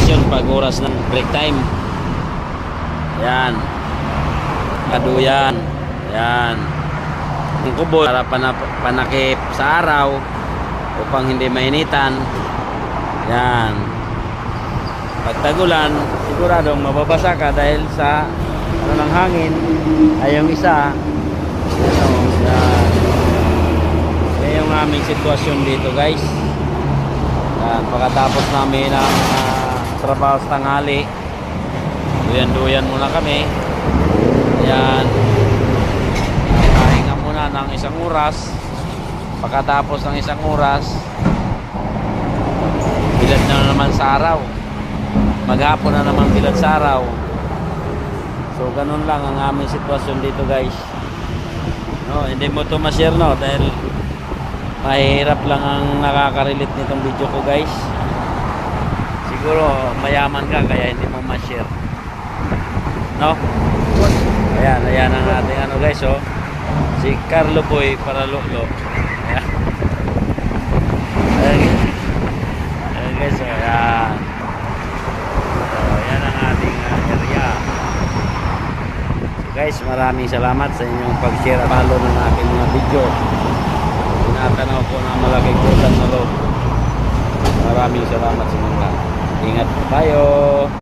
sitwasyon pag oras ng break time. Yan. Kaduyan. Yan. Ang kubo para panakip sa araw upang hindi mainitan. Yan. Pag tagulan, siguradong mababasa ka dahil sa ng hangin ay yung isa. Yan. Yan yung aming sitwasyon dito, guys. Yan. Pagkatapos namin ang trabaho sa tanghali, duyan-duyan muna kami. Yan. Pahinga muna ng isang oras. Pagkatapos ng isang oras, bilad na naman sa araw. Maghapon na naman bilad sa araw. So ganun lang ang aming sitwasyon dito, guys. No, hindi mo to ma-share, no, dahil mahirap lang ang nakaka-relate nitong video ko, guys. Siguro mayaman ka kaya hindi mo ma-share. No? Ayan ang ating ano, guys, oh. Si Carlo Boy para Lolo. Ayan, guys, oh. Ayan. So, ayan ang ating area. So, guys, maraming salamat sa inyong pag-share at follow ng aking mga video. Tinatanaw ko na malaking kutan na loob. Maraming salamat sa mga. Ingat po tayo.